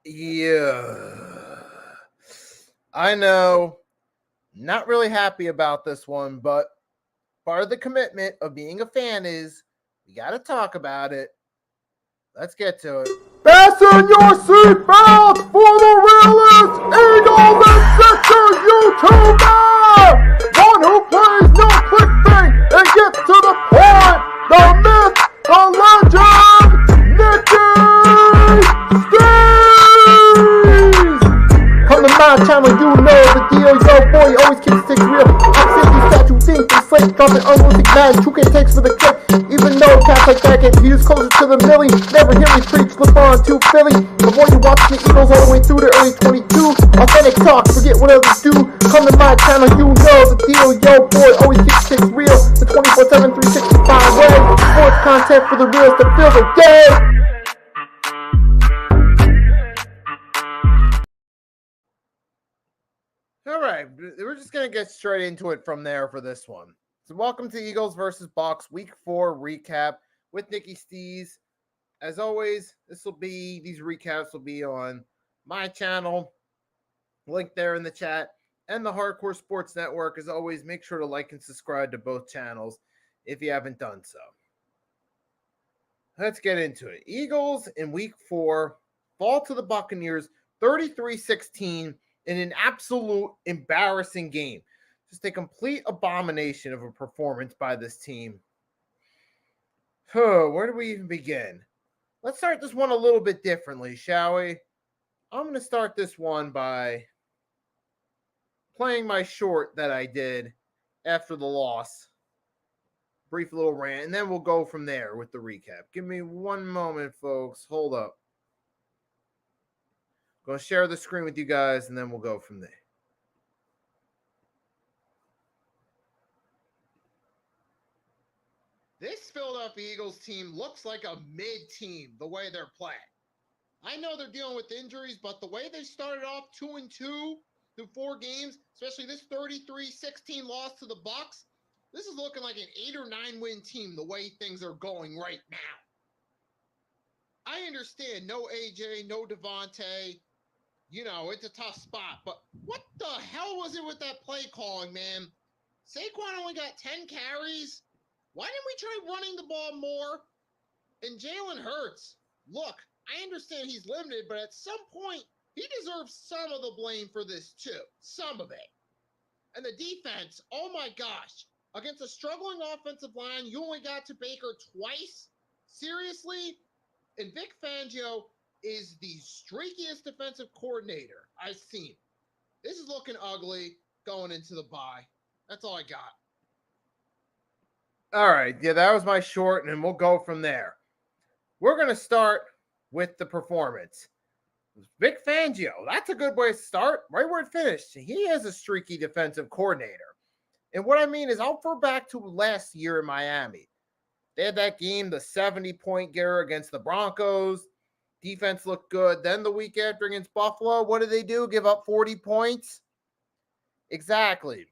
Yeah. I know. Not really happy about this one, but part of the commitment of being a fan is we got to talk about it. Let's get to it. Fasten your seatbelts for the realest Eagles and Sixers YouTuber! One who plays no clickbait and gets to the point! The myth, the legend, Nicky Steves! Come to my channel, you know the deal, yo boy, always keeps things real. I'm simply statue, think they slate, dropping unrealistic man, 2K takes for the clip. Even though cats like that get views closer to the millie, never hear me preach, look on to Philly. Before you watch the Eagles all the way through the early 22, authentic talk, forget what others do. Come to my channel, you know the deal, yo boy, always keeps things real. The 24/7, 365 way, sports content for the reals that fill the day. All right, we're just going to get straight into it from there for this one. So, welcome to Eagles versus Bucs Week 4 recap with Nicky Stees. As always, these recaps will be on my channel, link there in the chat, and the Hardcore Sports Network. As always, make sure to like and subscribe to both channels if you haven't done so. Let's get into it. Eagles in Week 4 fall to the Buccaneers 33-16 in an absolute embarrassing game. Just a complete abomination of a performance by this team. Where do we even begin? Let's start this one a little bit differently, shall we? I'm going to start this one by playing my short that I did after the loss. Brief little rant, and then we'll go from there with the recap. Give me one moment, folks. Hold up. I'm going to share the screen with you guys, and then we'll go from there. This Philadelphia Eagles team looks like a mid-team the way they're playing. I know they're dealing with injuries, but the way they started off 2-2 through 4 games, especially this 33-16 loss to the Bucs, this is looking like an 8 or 9 win team the way things are going right now. I understand no AJ, no Devontae. You know, it's a tough spot, but what the hell was it with that play calling, man? Saquon only got 10 carries. Why didn't we try running the ball more? And Jalen Hurts, look, I understand he's limited, but at some point, he deserves some of the blame for this too. Some of it. And the defense, oh my gosh. Against a struggling offensive line, you only got to Baker twice? Seriously? And Vic Fangio is the streakiest defensive coordinator I've seen. This is looking ugly going into the bye. That's all I got. All right. Yeah, that was my short, and we'll go from there. We're going to start with the performance. Vic Fangio, that's a good way to start. Right where it finished. He is a streaky defensive coordinator. And what I mean is I'll refer back to last year in Miami. They had that game, the 70-point getter against the Broncos. Defense looked good. Then the week after against Buffalo, what did they do? Give up 40 points? Exactly.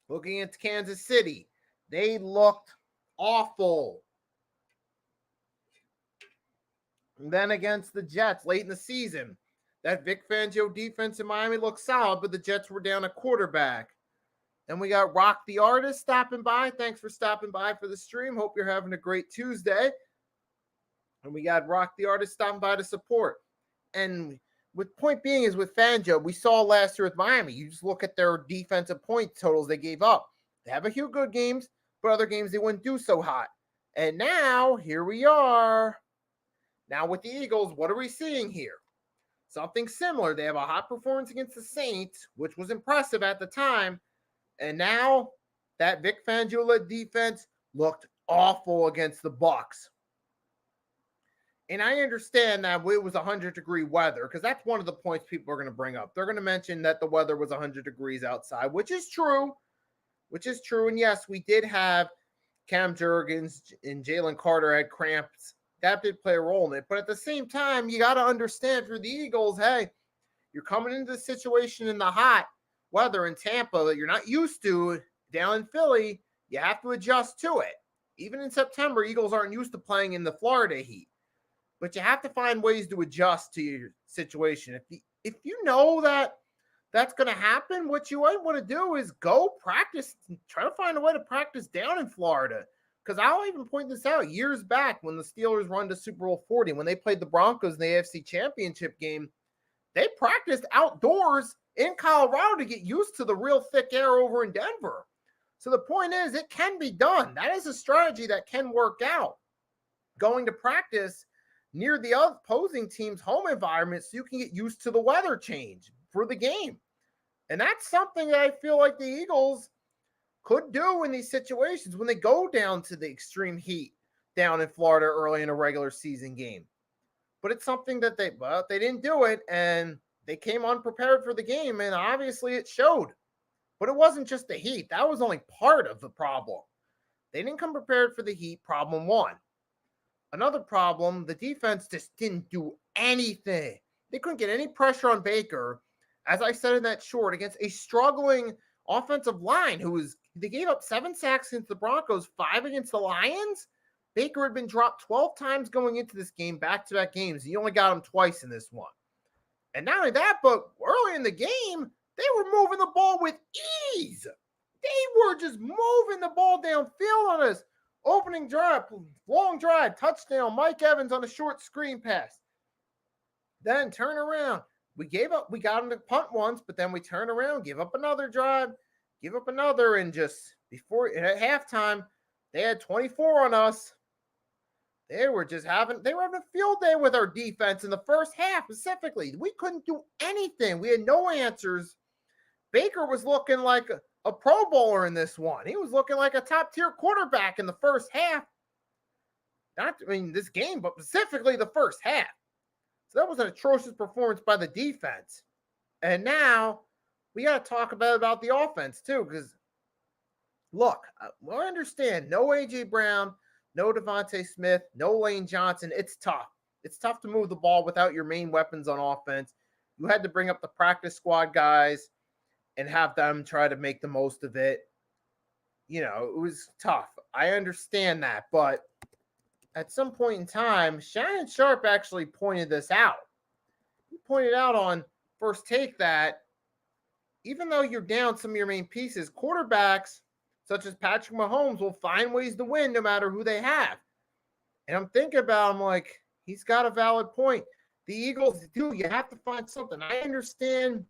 Looking at Kansas City, they looked awful. And then against the Jets late in the season, that Vic Fangio defense in Miami looked solid, but the Jets were down a quarterback. And we got Rock the Artist stopping by. Thanks for stopping by for the stream. Hope you're having a great Tuesday. And we got Rock the Artist stopping by to support. And with point being is with Fangio, we saw last year with Miami. You just look at their defensive point totals they gave up. They have a few good games, but other games they wouldn't do so hot. And now, here we are. Now with the Eagles, what are we seeing here? Something similar. They have a hot performance against the Saints, which was impressive at the time. And now that Vic Fangio-led defense looked awful against the Bucs. And I understand that it was 100-degree weather because that's one of the points people are going to bring up. They're going to mention that the weather was 100 degrees outside, which is true. And yes, we did have Cam Jurgens and Jalen Carter had cramps. That did play a role in it. But at the same time, you got to understand for the Eagles, hey, you're coming into the situation in the hot weather in Tampa that you're not used to down in Philly. You have to adjust to it. Even in September, Eagles aren't used to playing in the Florida heat. but you have to find ways to adjust to your situation. If you know that that's going to happen, what you might want to do is go practice, try to find a way to practice down in Florida. Because I'll even point this out years back when the Steelers run to Super Bowl 40, when they played the Broncos in the AFC Championship game, they practiced outdoors in Colorado to get used to the real thick air over in Denver. So the point is, it can be done. That is a strategy that can work out. Going to practice near the opposing team's home environment so you can get used to the weather change for the game. And that's something that I feel like the Eagles could do in these situations when they go down to the extreme heat down in Florida early in a regular season game. But it's something that they didn't do it, and they came unprepared for the game, and obviously it showed. But it wasn't just the heat. That was only part of the problem. They didn't come prepared for the heat, problem one. Another problem, the defense just didn't do anything. They couldn't get any pressure on Baker, as I said in that short, against a struggling offensive line they gave up 7 sacks against the Broncos, 5 against the Lions. Baker had been dropped 12 times going into this game, back-to-back games. He only got him twice in this one. And not only that, but early in the game, they were moving the ball with ease. They were just moving the ball downfield on us. Opening drive, long drive, touchdown, Mike Evans on a short screen pass. Then turn around. We got him to punt once, but then we turn around, give up another drive, give up another, and just at halftime, they had 24 on us. They were having a field day with our defense in the first half specifically. We couldn't do anything. We had no answers. Baker was looking like a Pro Bowler in this one. He was looking like a top-tier quarterback in the first half. This game, but specifically the first half. So that was an atrocious performance by the defense. And now we got to talk about the offense too, because look, I understand no A.J. Brown, no Devontae Smith, no Lane Johnson. It's tough. It's tough to move the ball without your main weapons on offense. You had to bring up the practice squad guys and have them try to make the most of it. It was tough. I understand that, but at some point in time, Shannon Sharp actually pointed this out. He pointed out on First Take that even though you're down some of your main pieces, quarterbacks such as Patrick Mahomes will find ways to win no matter who they have. And I'm thinking about him like, he's got a valid point. The Eagles do. You have to find something. I understand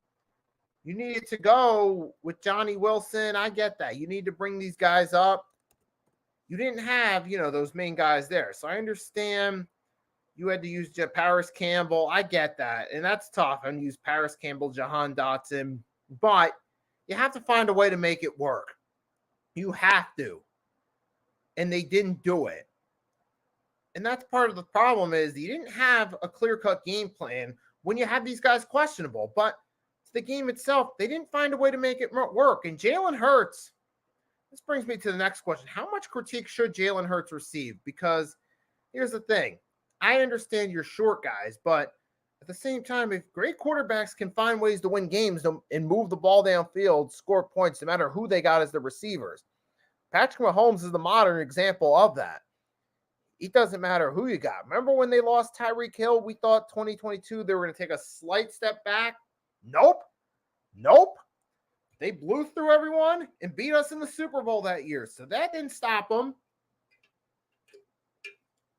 you needed to go with Johnny Wilson. I get that. You need to bring these guys up. You didn't have, those main guys there. So I understand you had to use Paris Campbell. I get that. And that's tough. And use Paris Campbell, Jahan Dotson. But you have to find a way to make it work. You have to. And they didn't do it. And that's part of the problem is you didn't have a clear-cut game plan when you had these guys questionable. But the game itself, they didn't find a way to make it work. And Jalen Hurts, this brings me to the next question. How much critique should Jalen Hurts receive? Because here's the thing. I understand you're short guys, but at the same time, if great quarterbacks can find ways to win games and move the ball downfield, score points, no matter who they got as the receivers. Patrick Mahomes is the modern example of that. It doesn't matter who you got. Remember when they lost Tyreek Hill? We thought 2022 they were going to take a slight step back. Nope. They blew through everyone and beat us in the Super Bowl that year. So that didn't stop them.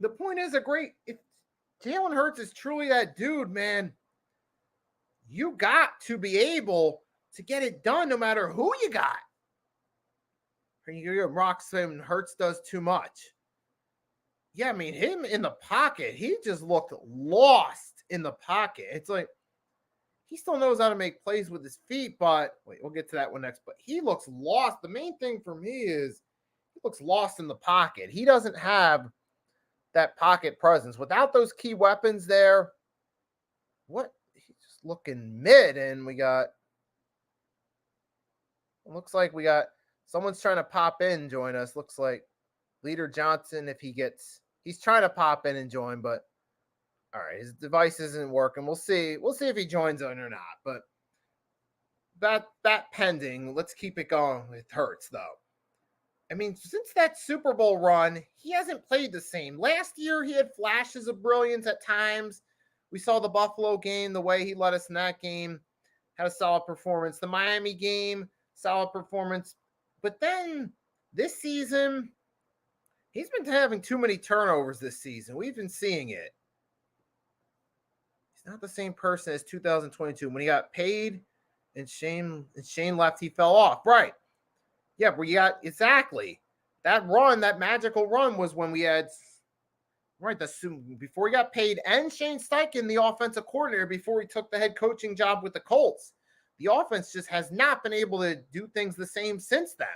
The point is if Jalen Hurts is truly that dude, man, you got to be able to get it done no matter who you got. You're Rock saying Hurts does too much. Yeah, him in the pocket, he just looked lost in the pocket. It's like, he still knows how to make plays with his feet, but we'll get to that one next. But he looks lost. The main thing for me is he looks lost in the pocket. He doesn't have that pocket presence. Without those key weapons there, he's just looking mid. And looks like we got someone's trying to pop in and join us. Looks like Leader Johnson, he's trying to pop in and join, but all right, his device isn't working. We'll see if he joins on or not. But that pending, let's keep it going with Hurts though. I mean, since that Super Bowl run, he hasn't played the same. Last year, he had flashes of brilliance at times. We saw the Buffalo game, the way he led us in that game, had a solid performance. The Miami game, solid performance. But then this season, he's been having too many turnovers this season. We've been seeing it. He's not the same person as 2022. When he got paid and Shane left, he fell off. Right. Yeah, but you got exactly that run, that magical run was when we had before he got paid and Shane Steichen, the offensive coordinator, before he took the head coaching job with the Colts. The offense just has not been able to do things the same since then.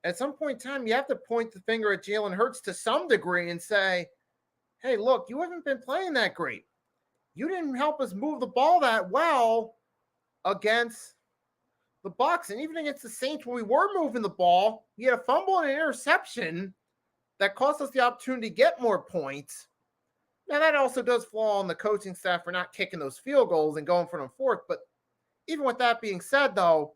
At some point in time, you have to point the finger at Jalen Hurts to some degree and say, hey, look, you haven't been playing that great. You didn't help us move the ball that well against the Bucs, and even against the Saints, when we were moving the ball, we had a fumble and an interception that cost us the opportunity to get more points. Now, that also does fall on the coaching staff for not kicking those field goals and going for them fourth. But even with that being said, though,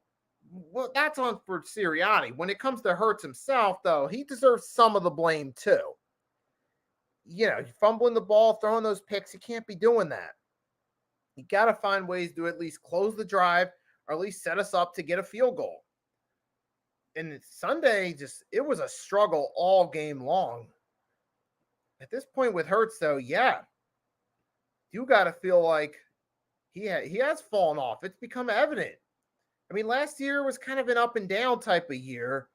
well, that's on for Sirianni. When it comes to Hurts himself, though, he deserves some of the blame, too. You know, fumbling the ball, throwing those picks, you can't be doing that. You got to find ways to at least close the drive or at least set us up to get a field goal. And Sunday, it was a struggle all game long. At this point with Hurts, though, yeah, you got to feel like he has fallen off. It's become evident. I mean, last year was kind of an up and down type of year,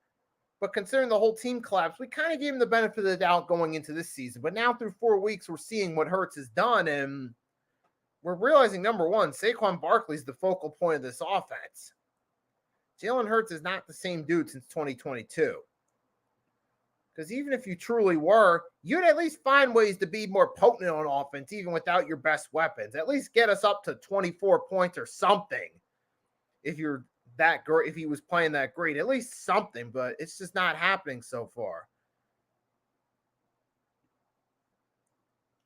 but considering the whole team collapsed, we kind of gave him the benefit of the doubt going into this season. But now through 4 weeks, we're seeing what Hurts has done, and we're realizing, number one, Saquon Barkley is the focal point of this offense. Jalen Hurts is not the same dude since 2022. Because even if you truly were, you'd at least find ways to be more potent on offense, even without your best weapons. At least get us up to 24 points or something. If you're that great, if he was playing that great, at least something, but it's just not happening so far.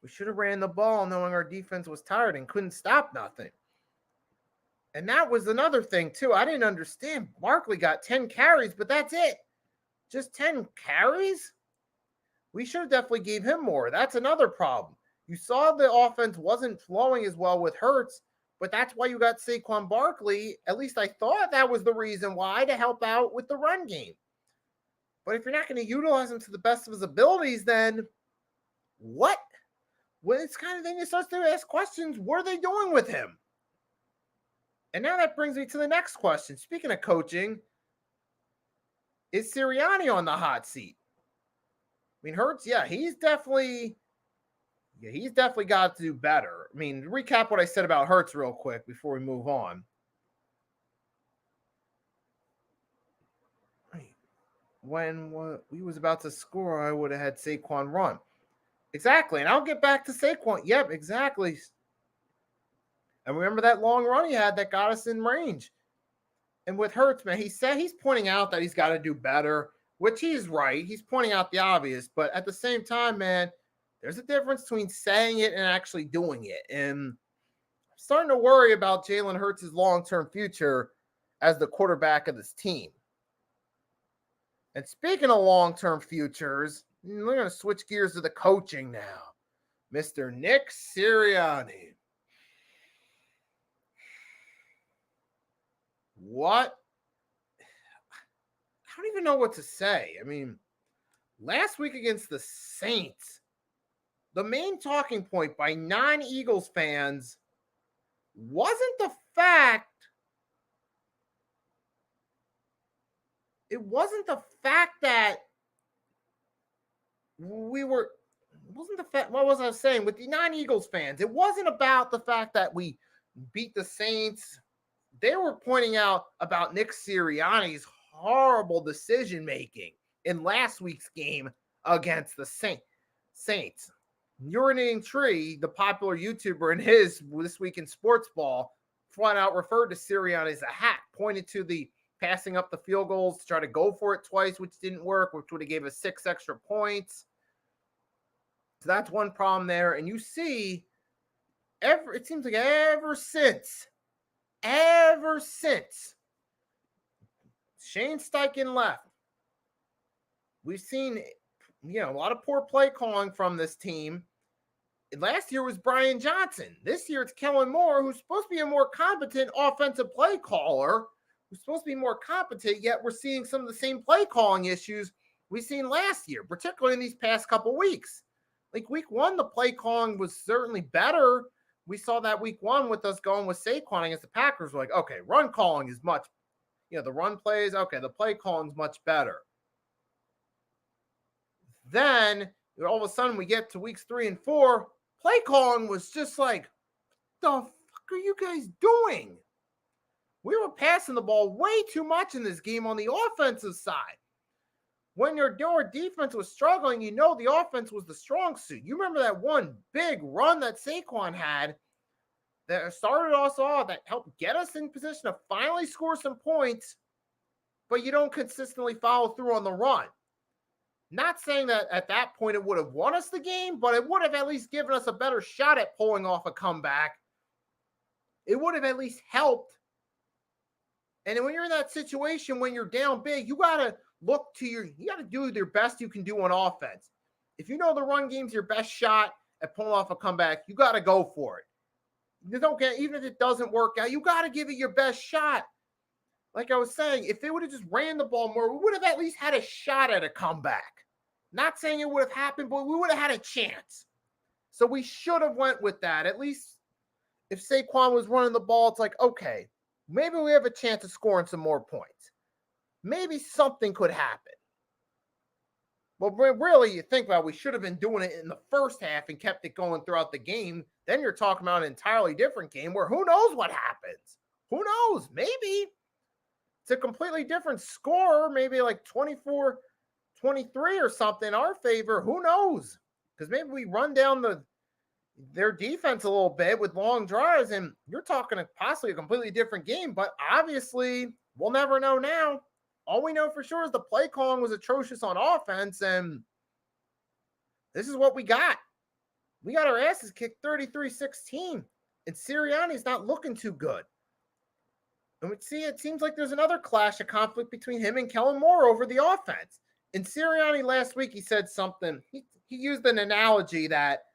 We should have ran the ball knowing our defense was tired and couldn't stop nothing. And that was another thing, too. I didn't understand. Barkley got 10 carries, but that's it. Just 10 carries? We should have definitely gave him more. That's another problem. You saw the offense wasn't flowing as well with Hurts, but that's why you got Saquon Barkley. At least I thought that was the reason why, to help out with the run game. But if you're not going to utilize him to the best of his abilities, then what? Well, it's kind of then you start to ask questions. What are they doing with him? And now that brings me to the next question. Speaking of coaching, is Sirianni on the hot seat? I mean, Hurts, yeah, he's definitely got to do better. I mean, recap what I said about Hurts real quick before we move on. When we was about to score, I would have had Saquon run. Exactly, and I'll get back to Saquon. Yep, exactly. And remember that long run he had that got us in range. And with Hurts, man, he said he's pointing out that he's got to do better, which he's right. He's pointing out the obvious. But at the same time, man, there's a difference between saying it and actually doing it. And I'm starting to worry about Jalen Hurts' long-term future as the quarterback of this team. And speaking of long-term futures, we're going to switch gears to the coaching now. Mr. Nick Sirianni. What? I don't even know what to say. I mean, last week against the Saints, the main talking point by non-Eagles fans wasn't the fact that what was I saying with the non-Eagles fans? It wasn't about the fact that we beat the Saints. They were pointing out about Nick Sirianni's horrible decision-making in last week's game against the Saints. Urinating Tree, the popular YouTuber in his This Week in Sports Ball, flat out referred to Sirianni as a hack, pointed to the passing up the field goals to try to go for it twice, which didn't work, which would have gave us 6 extra points. So that's one problem there. And you see, it seems like ever since Shane Steichen left, We've seen, a lot of poor play calling from this team. Last year was Brian Johnson. This year it's Kellen Moore, who's supposed to be a more competent offensive play caller, who's supposed to be more competent, yet we're seeing some of the same play calling issues we've seen last year, particularly in these past couple weeks. Like week 1, the play calling was certainly better. We saw that week 1 with us going with Saquon against the Packers. We're like, okay, run calling is much, the run plays, okay, the play calling is much better. Then all of a sudden we get to weeks 3 and 4, play calling was just like, the fuck are you guys doing? We were passing the ball way too much in this game on the offensive side. When your defense was struggling, the offense was the strong suit. You remember that one big run that Saquon had that started us off, that helped get us in position to finally score some points, but you don't consistently follow through on the run. Not saying that at that point it would have won us the game, but it would have at least given us a better shot at pulling off a comeback. It would have at least helped. And when you're in that situation, when you're down big, you got to you got to do your best you can do on offense. If you know the run game's your best shot at pulling off a comeback, you got to go for it. You don't get, even if it doesn't work out, you got to give it your best shot. Like I was saying, if they would have just ran the ball more, we would have at least had a shot at a comeback. Not saying it would have happened, but we would have had a chance. So we should have went with that. At least if Saquon was running the ball, it's like, okay, maybe we have a chance of scoring some more points. Maybe something could happen. But really, you think about it, we should have been doing it in the first half and kept it going throughout the game. Then you're talking about an entirely different game where who knows what happens? Who knows? Maybe it's a completely different score, maybe like 24-23 or something in our favor. Who knows? Because maybe we run down their defense a little bit with long drives, and you're talking possibly a completely different game. But obviously, we'll never know now. All we know for sure is the play calling was atrocious on offense, and this is what we got. We got our asses kicked 33-16, and Sirianni's not looking too good. And we see it seems like there's another clash of conflict between him and Kellen Moore over the offense. And Sirianni last week, he said something. He used an analogy that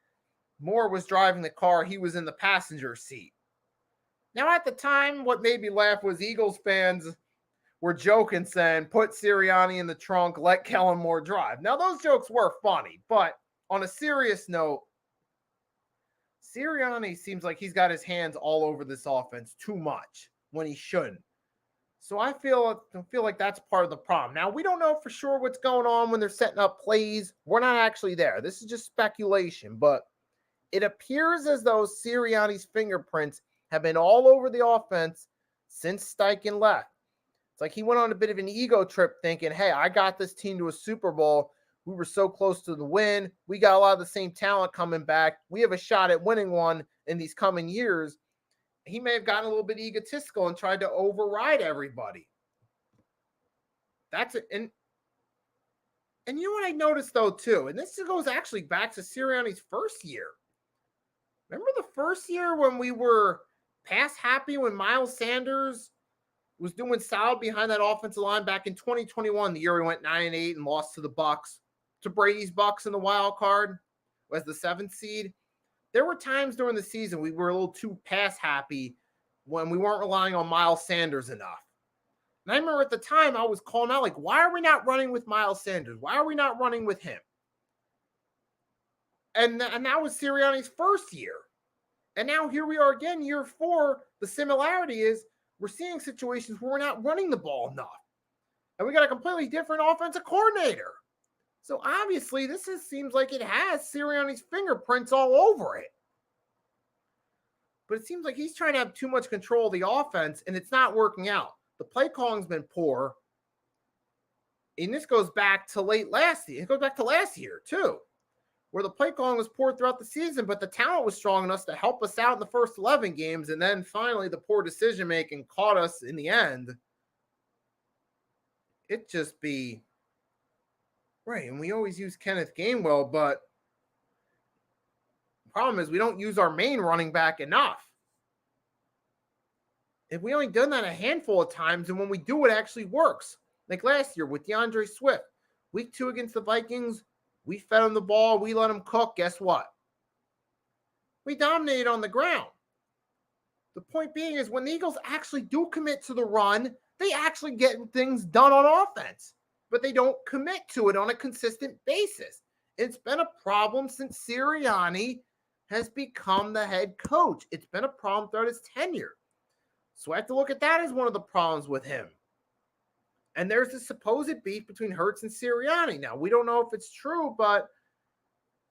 Moore was driving the car, he was in the passenger seat. Now, at the time, what made me laugh was Eagles fans were joking, saying, put Sirianni in the trunk, let Kellen Moore drive. Now, those jokes were funny, but on a serious note, Sirianni seems like he's got his hands all over this offense too much when he shouldn't. So I feel like that's part of the problem. Now, we don't know for sure what's going on when they're setting up plays. We're not actually there. This is just speculation, but it appears as though Sirianni's fingerprints have been all over the offense since Steichen left. It's like he went on a bit of an ego trip thinking, hey, I got this team to a Super Bowl. We were so close to the win. We got a lot of the same talent coming back. We have a shot at winning one in these coming years. He may have gotten a little bit egotistical and tried to override everybody. That's it. And you know what I noticed, though, too? And this goes actually back to Sirianni's first year. Remember the first year when we were pass happy when Miles Sanders was doing solid behind that offensive line back in 2021, the year we went 9-8 and lost to the Bucs, to Brady's Bucs in the wild card as the 7th seed. There were times during the season we were a little too pass happy when we weren't relying on Miles Sanders enough. And I remember at the time I was calling out, like, why are we not running with Miles Sanders? Why are we not running with him? And that was Sirianni's first year. And now here we are again, year 4. The similarity is we're seeing situations where we're not running the ball enough. And we got a completely different offensive coordinator. So obviously this seems like it has Sirianni's fingerprints all over it. But it seems like he's trying to have too much control of the offense, and it's not working out. The play calling's been poor. And this goes back to last year. It goes back to last year, too, where the play calling was poor throughout the season, but the talent was strong enough to help us out in the first 11 games, and then finally the poor decision-making caught us in the end. It just be... Right, and we always use Kenneth Gainwell, but the problem is we don't use our main running back enough. If we only done that a handful of times, and when we do, it actually works. Like last year with DeAndre Swift. Week 2 against the Vikings, we fed them the ball. We let them cook. Guess what? We dominated on the ground. The point being is when the Eagles actually do commit to the run, they actually get things done on offense, but they don't commit to it on a consistent basis. It's been a problem since Sirianni has become the head coach. It's been a problem throughout his tenure. So I have to look at that as one of the problems with him. And there's the supposed beef between Hurts and Sirianni. Now, we don't know if it's true, but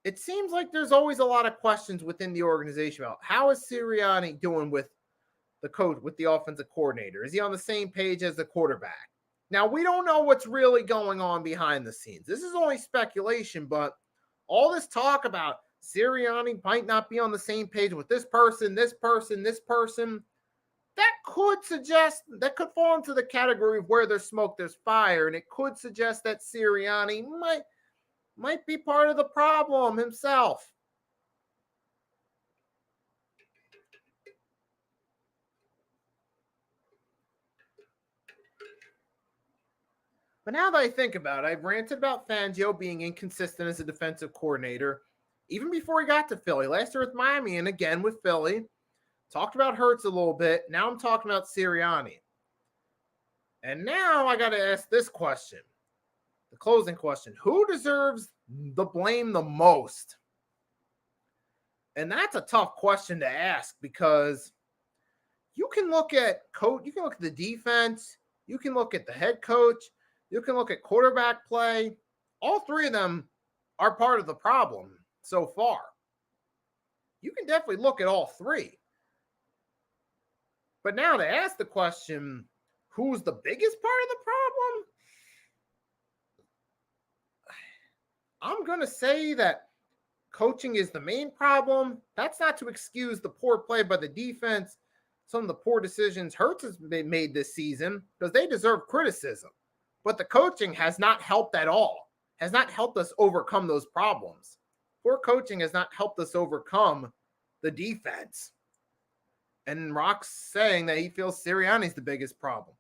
it seems like there's always a lot of questions within the organization about how is Sirianni doing with the coach, with the offensive coordinator? Is he on the same page as the quarterback? Now, we don't know what's really going on behind the scenes. This is only speculation, but all this talk about Sirianni might not be on the same page with this person, that could suggest, that could fall into the category of where there's smoke, there's fire, and it could suggest that Sirianni might be part of the problem himself. But now that I think about it, I've ranted about Fangio being inconsistent as a defensive coordinator, even before he got to Philly. Last year with Miami and again with Philly. Talked about Hurts a little bit. Now I'm talking about Sirianni. And now I got to ask this question, the closing question. Who deserves the blame the most? And that's a tough question to ask because you can look at the defense, you can look at the head coach, you can look at quarterback play. All three of them are part of the problem so far. You can definitely look at all three. But now to ask the question, who's the biggest part of the problem? I'm going to say that coaching is the main problem. That's not to excuse the poor play by the defense, some of the poor decisions Hurts has made this season, because they deserve criticism. But the coaching has not helped at all, has not helped us overcome those problems. Poor coaching has not helped us overcome the defense. And Rock's saying that he feels Sirianni's the biggest problem.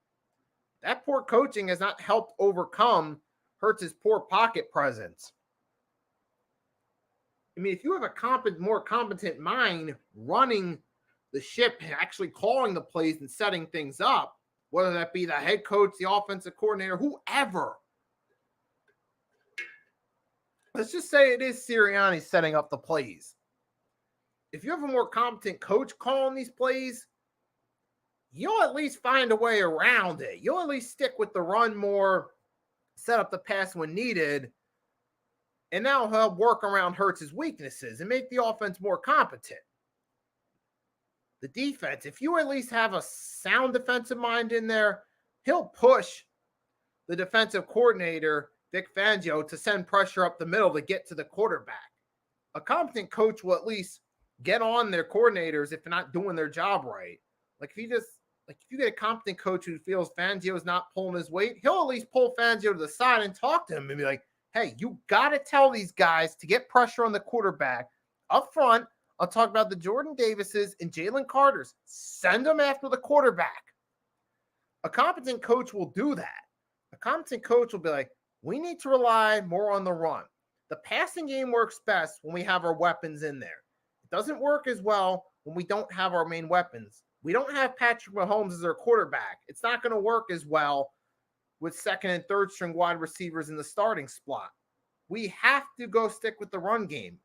That poor coaching has not helped overcome Hurts' poor pocket presence. I mean, if you have a more competent mind running the ship, actually calling the plays and setting things up, whether that be the head coach, the offensive coordinator, whoever. Let's just say it is Sirianni setting up the plays. If you have a more competent coach calling these plays, you'll at least find a way around it. You'll at least stick with the run more, set up the pass when needed, and that'll help work around Hurts' weaknesses and make the offense more competent. The defense, if you at least have a sound defensive mind in there, he'll push the defensive coordinator, Vic Fangio, to send pressure up the middle to get to the quarterback. A competent coach will at least get on their coordinators if they're not doing their job right. If you get a competent coach who feels Fangio is not pulling his weight, he'll at least pull Fangio to the side and talk to him and be like, hey, you got to tell these guys to get pressure on the quarterback up front. I'll talk about the Jordan Davises and Jalen Carters. Send them after the quarterback. A competent coach will do that. A competent coach will be like, we need to rely more on the run. The passing game works best when we have our weapons in there. It doesn't work as well when we don't have our main weapons. We don't have Patrick Mahomes as our quarterback. It's not going to work as well with second and third string wide receivers in the starting spot. We have to go stick with the run game.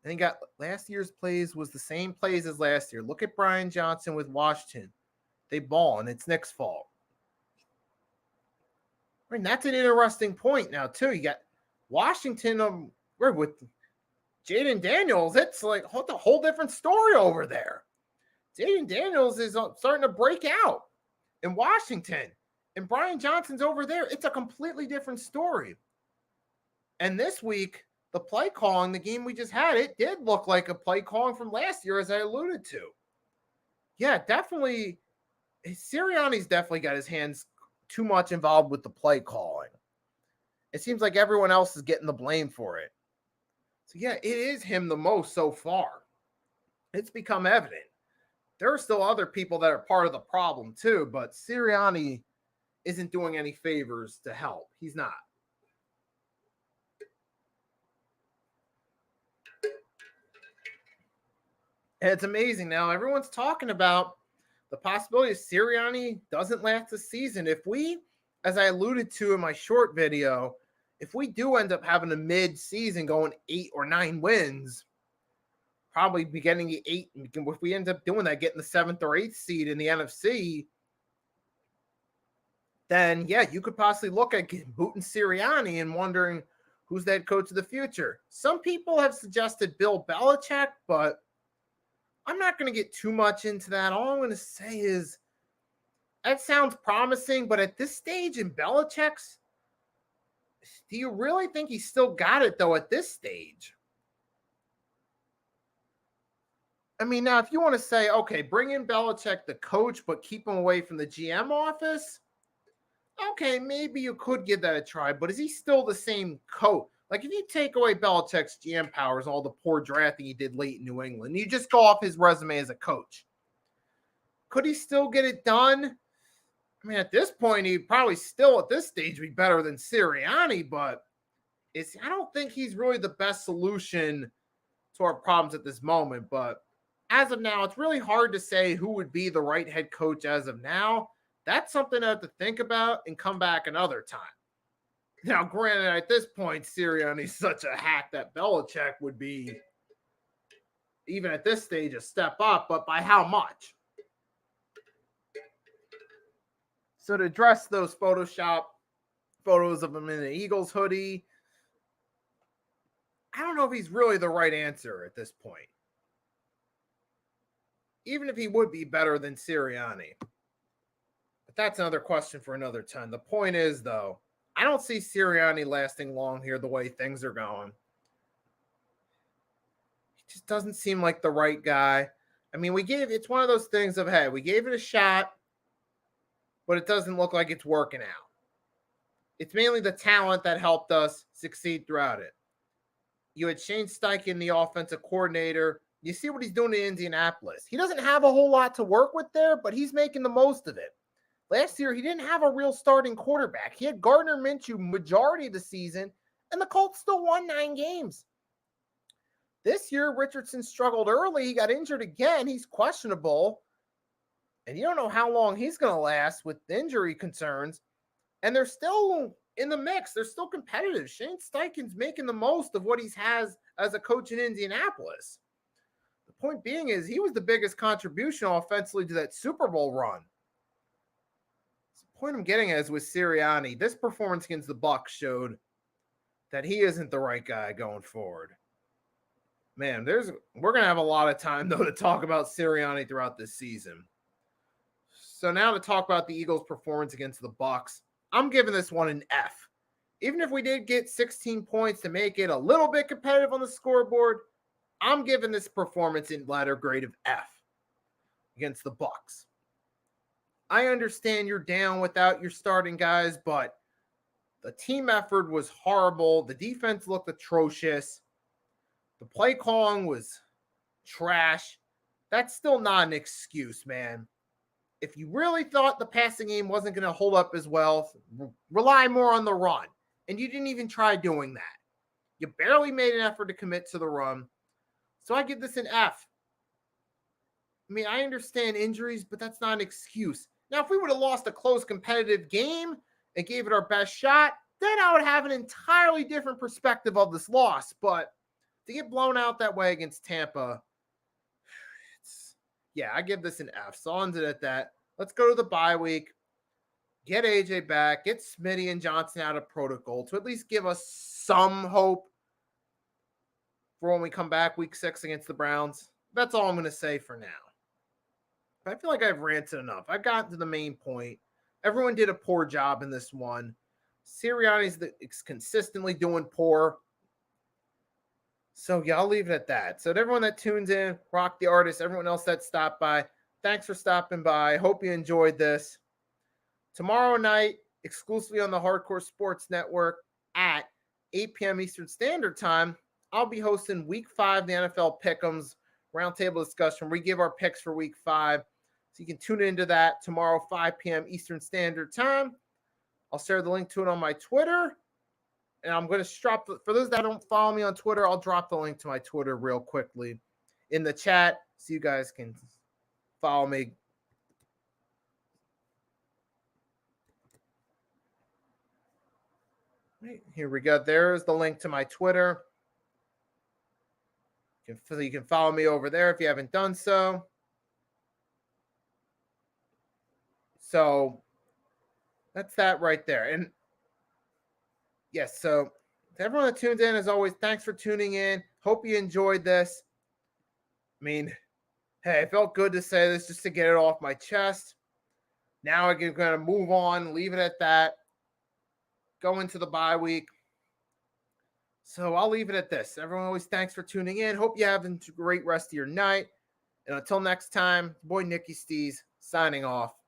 And he got last year's plays was the same plays as last year. Look at Brian Johnson with Washington. They ball, and it's Nick's fault. I mean, that's an interesting point now, too. You got Washington with Jaden Daniels. It's like a whole different story over there. Jaden Daniels is starting to break out in Washington. And Brian Johnson's over there. It's a completely different story. And this week, the play calling, the game we just had, it did look like a play calling from last year, as I alluded to. Yeah, definitely. Sirianni's definitely got his hands too much involved with the play calling. It seems like everyone else is getting the blame for it. So, yeah, it is him the most so far. It's become evident. There are still other people that are part of the problem, too, but Sirianni isn't doing any favors to help. He's not. And it's amazing now. Everyone's talking about the possibility of Sirianni doesn't last the season. If we, as I alluded to in my short video, if we do end up having a mid-season going 8 or 9 wins, probably be getting the 8. If we end up doing that, getting the 7th or 8th seed in the NFC, then yeah, you could possibly look at booting Sirianni and wondering who's that coach of the future. Some people have suggested Bill Belichick, but I'm not going to get too much into that. All I'm going to say is that sounds promising, but at this stage in Belichick's, do you really think he's still got it, though, at this stage? I mean, now, if you want to say, okay, bring in Belichick, the coach, but keep him away from the GM office, okay, maybe you could give that a try, but is he still the same coach? Like, if you take away Belichick's GM powers, all the poor drafting he did late in New England, you just go off his resume as a coach, could he still get it done? I mean, at this point, he'd probably still, at this stage, be better than Sirianni, but I don't think he's really the best solution to our problems at this moment. But as of now, it's really hard to say who would be the right head coach as of now. That's something I have to think about and come back another time. Now, granted, at this point, Sirianni's such a hack that Belichick would be, even at this stage, a step up, but by how much? So to address those Photoshop photos of him in an Eagles hoodie, I don't know if he's really the right answer at this point. Even if he would be better than Sirianni. But that's another question for another time. The point is, though, I don't see Sirianni lasting long here the way things are going. He just doesn't seem like the right guy. I mean, it's one of those things of, hey, we gave it a shot, but it doesn't look like it's working out. It's mainly the talent that helped us succeed throughout it. You had Shane Steichen, the offensive coordinator. You see what he's doing in Indianapolis. He doesn't have a whole lot to work with there, but he's making the most of it. Last year, he didn't have a real starting quarterback. He had Gardner Minshew majority of the season, and the Colts still won 9 games. This year, Richardson struggled early. He got injured again. He's questionable. And you don't know how long he's going to last with injury concerns. And they're still in the mix. They're still competitive. Shane Steichen's making the most of what he has as a coach in Indianapolis. The point being is he was the biggest contribution offensively to that Super Bowl run. The point I'm getting at is with Sirianni, this performance against the Bucs showed that he isn't the right guy going forward. Man, we're going to have a lot of time, though, to talk about Sirianni throughout this season. So now to talk about the Eagles' performance against the Bucs, I'm giving this one an F. Even if we did get 16 points to make it a little bit competitive on the scoreboard, I'm giving this performance in letter grade of F against the Bucs. I understand you're down without your starting guys, but the team effort was horrible. The defense looked atrocious. The play calling was trash. That's still not an excuse, man. If you really thought the passing game wasn't going to hold up as well, rely more on the run. And you didn't even try doing that. You barely made an effort to commit to the run. So I give this an F. I mean, I understand injuries, but that's not an excuse. Now, if we would have lost a close competitive game and gave it our best shot, then I would have an entirely different perspective of this loss. But to get blown out that way against Tampa, I give this an F. So I'll end it at that. Let's go to the bye week. Get AJ back. Get Smitty and Johnson out of protocol to at least give us some hope for when we come back week 6 against the Browns. That's all I'm going to say for now. I feel like I've ranted enough. I've gotten to the main point. Everyone did a poor job in this one. Sirianni's consistently doing poor. So, I'll leave it at that. So, to everyone that tunes in, Rock the Artist, everyone else that stopped by, thanks for stopping by. Hope you enjoyed this. Tomorrow night, exclusively on the Hardcore Sports Network at 8 p.m. Eastern Standard Time, I'll be hosting Week 5, the NFL Pick'ems roundtable discussion. We give our picks for Week 5. So, you can tune into that tomorrow, 5 p.m. Eastern Standard Time. I'll share the link to it on my Twitter. And I'm going to drop, for those that don't follow me on Twitter, I'll drop the link to my Twitter real quickly in the chat so you guys can follow me. Here we go. There's the link to my Twitter. You can follow me over there if you haven't done so. So that's that right there. And yes, so to everyone that tuned in, as always, thanks for tuning in. Hope you enjoyed this. I mean, hey, it felt good to say this just to get it off my chest. Now I'm going to move on, leave it at that, go into the bye week. So I'll leave it at this. Everyone always thanks for tuning in. Hope you have a great rest of your night. And until next time, boy Nicky Stees signing off.